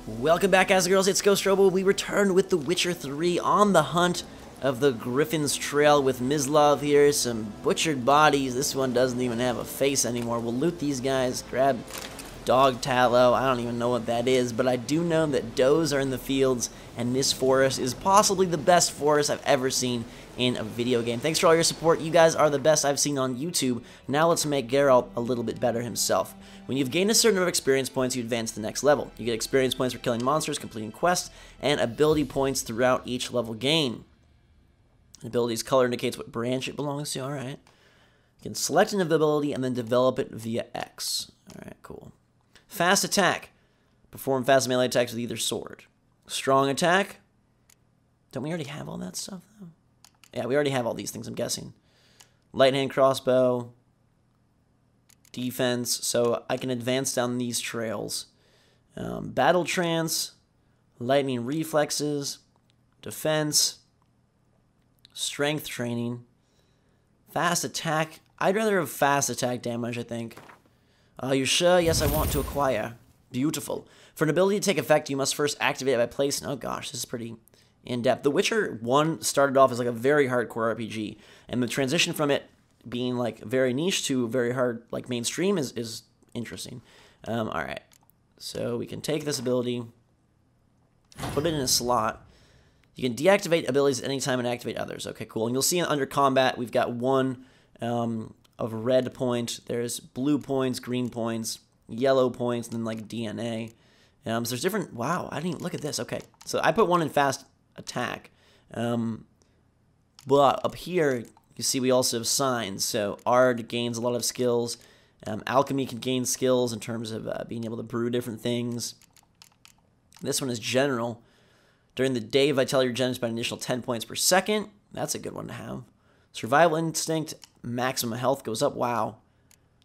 Welcome back, guys and girls. It's GhostRobo. We returned with The Witcher 3 on the hunt of the Griffin's Trail with Mislav here. Some butchered bodies. This one doesn't even have a face anymore. We'll loot these guys, grab dog tallow. I don't even know what that is, but I do know that does are in the fields, and this forest is possibly the best forest I've ever seen in a video game. Thanks for all your support. You guys are the best I've seen on YouTube. Now let's make Geralt a little bit better himself. When you've gained a certain number of experience points, you advance to the next level. You get experience points for killing monsters, completing quests, and ability points throughout each level gain. An ability's color indicates what branch it belongs to. Alright. You can select an ability and then develop it via X. Alright, cool. Fast attack. Perform fast melee attacks with either sword. Strong attack. Don't we already have all that stuff, though? Yeah, we already have all these things, I'm guessing. Light hand crossbow. Defense, so I can advance down these trails. Battle trance. Lightning reflexes. Defense. Strength training. Fast attack. I'd rather have fast attack damage, I think. Are you sure? Yes, I want to acquire. Beautiful. For an ability to take effect, you must first activate it by placing... Oh gosh, this is pretty in-depth. The Witcher 1 started off as like a very hardcore RPG, and the transition from it being like very niche to very hard, like mainstream, is interesting. Alright, so we can take this ability, put it in a slot. You can deactivate abilities at any time and activate others. Okay, cool. And you'll see under combat, we've got one of red point. There's blue points, green points, yellow points, and then like DNA. So there's different... Wow, I didn't even look at this. Okay, so I put one in fast attack. But up here, you see we also have signs. So Ard gains a lot of skills. Alchemy can gain skills in terms of being able to brew different things. This one is general. During the day, vitality regenerates by an additional 10 points per second. That's a good one to have. Survival instinct, maximum health goes up. Wow.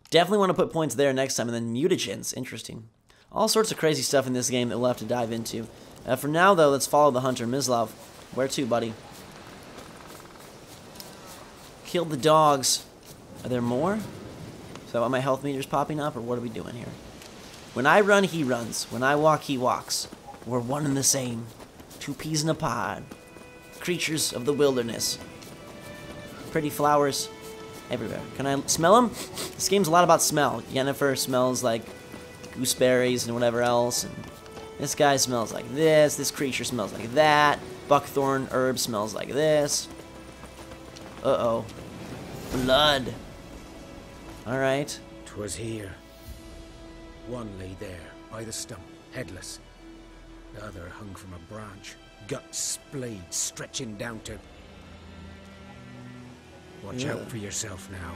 Definitely want to put points there next time. And then mutagens, interesting. All sorts of crazy stuff in this game that we'll have to dive into. For now, though, let's follow the hunter, Mislav. Where to, buddy? Kill the dogs. Are there more? Is that why my health meter's popping up, or what are we doing here? When I run, he runs. When I walk, he walks. We're one and the same. Two peas in a pod. Creatures of the wilderness. Pretty flowers everywhere. Can I smell them? This game's a lot about smell. Yennefer smells like gooseberries and whatever else. And this guy smells like this. This creature smells like that. Buckthorn herb smells like this. Uh-oh. Blood. Alright. 'Twas here. One lay there, by the stump, headless. The other hung from a branch, guts splayed, stretching down to... Watch out for yourself now.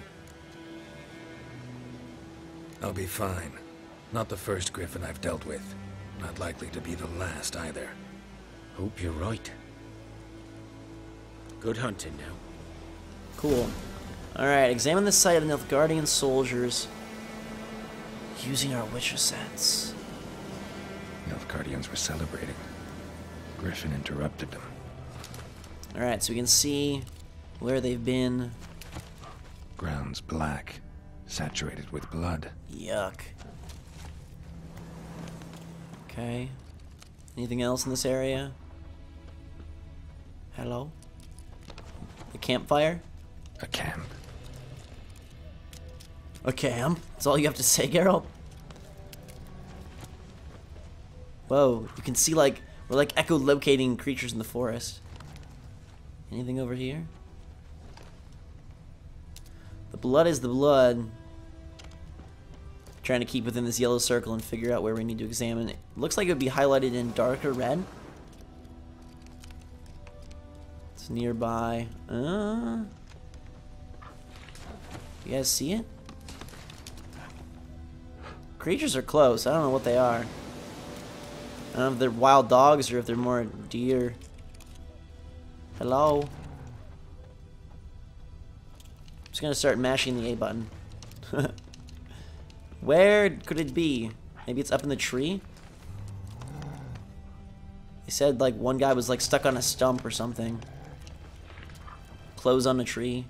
I'll be fine. Not the first griffin I've dealt with. Not likely to be the last either. Hope you're right. Good hunting now. Cool. Alright, examine the site of the Nilfgaardian soldiers using our Witcher sense. Nilfgaardians were celebrating. Griffin interrupted them. Alright, so we can see where they've been. Ground's black, saturated with blood. Yuck. Okay. Anything else in this area? Hello? A campfire? A camp. A camp? That's all you have to say, Geralt? Whoa, you can see like, we're like echolocating creatures in the forest. Anything over here? The blood is the blood. Trying to keep within this yellow circle and figure out where we need to examine it. Looks like it would be highlighted in darker red. It's nearby. You guys see it? Creatures are close. I don't know what they are. I don't know if they're wild dogs or if they're more deer. Hello? I'm just gonna start mashing the A button. Where could it be? Maybe it's up in the tree? They said like one guy was like stuck on a stump or something. Clothes on a tree.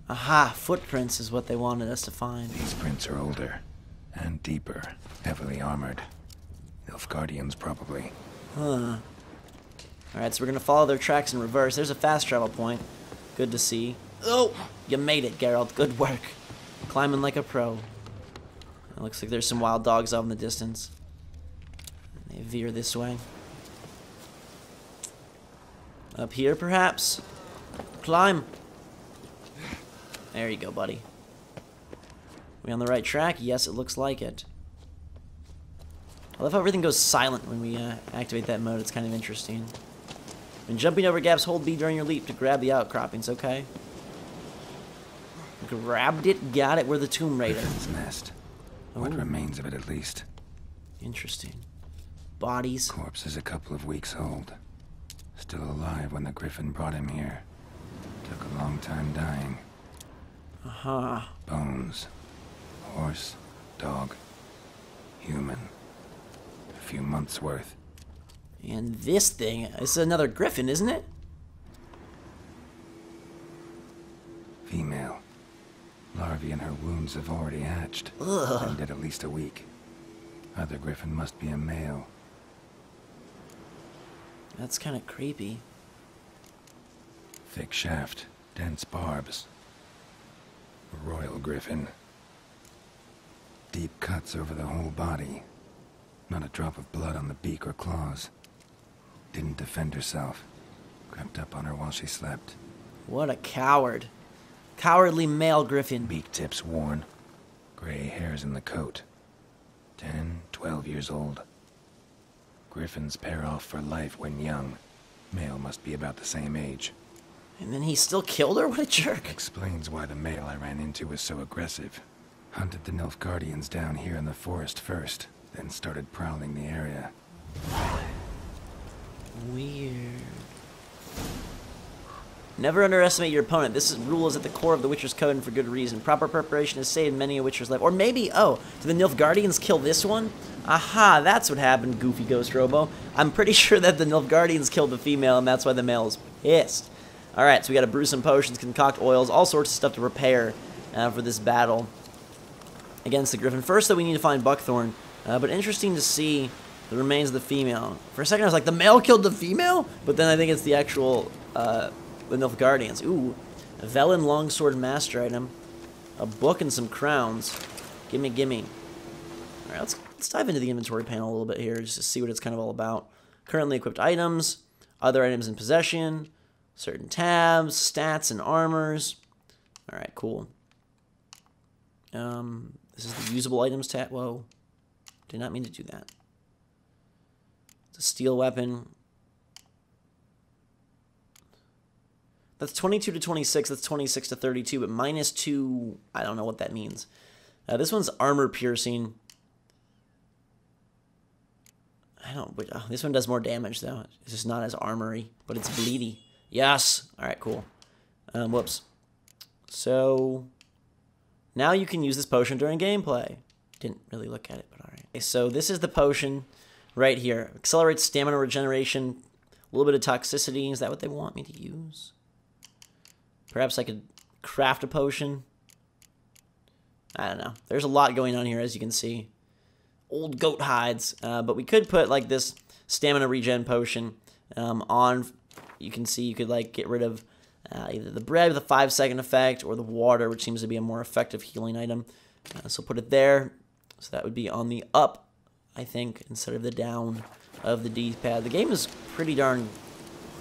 Aha, footprints is what they wanted us to find. These prints are older and deeper, heavily armored. Nilfgaardians, probably. Huh. Alright, so we're gonna follow their tracks in reverse. There's a fast travel point. Good to see. Oh! You made it, Geralt. Good work. Climbing like a pro. It looks like there's some wild dogs out in the distance. They veer this way. Up here, perhaps? Climb! There you go, buddy. We on the right track? Yes, it looks like it. I love how everything goes silent when we activate that mode. It's kind of interesting. When jumping over gaps, hold B during your leap to grab the outcroppings, okay? Grabbed it, got it, we're the Tomb Raider. Griffin's nest. What remains of it, at least. Interesting. Bodies. Corpse is a couple of weeks old. Still alive when the Griffin brought him here. Took a long time dying. Uh-huh. Bones. Horse. Dog. Human. A few months' worth. And this thing, this is another Griffin, isn't it? Female. Larvae in her wounds have already hatched. Ugh. And dead at least a week. Other Griffin must be a male. That's kind of creepy. Thick shaft. Dense barbs. A royal Griffin. Deep cuts over the whole body. Not a drop of blood on the beak or claws. Didn't defend herself. Crept up on her while she slept. What a coward. Cowardly male Griffin. Beak tips worn. Gray hairs in the coat. 10, 12 years old. Griffins pair off for life when young. Male must be about the same age. And then he still killed her? What a jerk. Explains why the male I ran into was so aggressive. Hunted the Nilfgaardians down here in the forest first, then started prowling the area. Weird. Never underestimate your opponent. This rule is at the core of the Witcher's Code and for good reason. Proper preparation has saved many a Witcher's life. Or maybe, oh, did the Nilfgaardians kill this one? Aha, that's what happened, goofy GhostRobo. I'm pretty sure that the Nilfgaardians killed the female, and that's why the male is pissed. Alright, so we gotta brew some potions, concoct oils, all sorts of stuff to prepare for this battle against the Griffin. First, though, we need to find Buckthorn. But interesting to see the remains of the female. For a second, I was like, the male killed the female? But then I think it's the actual, the Nilfgaardians. Ooh, a Velen longsword master item, a book and some crowns. Gimme, gimme. Alright, let's dive into the inventory panel a little bit here, just to see what it's kind of all about. Currently equipped items, other items in possession, certain tabs, stats and armors. Alright, cool. This is the usable items tab. Whoa. Did not mean to do that. It's a steel weapon. That's 22 to 26. That's 26 to 32, but minus 2. I don't know what that means. This one's armor piercing. I don't. This one does more damage though. It's just not as armory, but it's bleedy. Yes. All right. Cool. Whoops. So now you can use this potion during gameplay. Didn't really look at it, but all right. Okay, so this is the potion right here. Accelerates stamina regeneration. A little bit of toxicity. Is that what they want me to use? Perhaps I could craft a potion. I don't know. There's a lot going on here, as you can see. Old goat hides. But we could put, like, this stamina regen potion on. You can see you could, like, get rid of either the bread with a 5-second effect or the water, which seems to be a more effective healing item. So put it there. So that would be on the up, I think, instead of the down of the D-pad. The game is pretty darn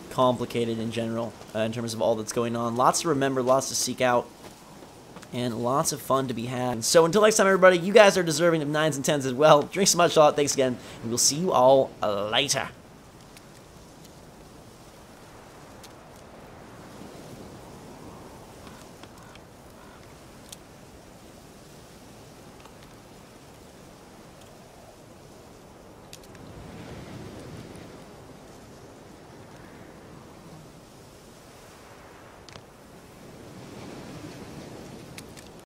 complicated in general in terms of all that's going on. Lots to remember, lots to seek out, and lots of fun to be had. So until next time, everybody, you guys are deserving of 9s and 10s as well. Drink so much, thanks again, and we'll see you all later.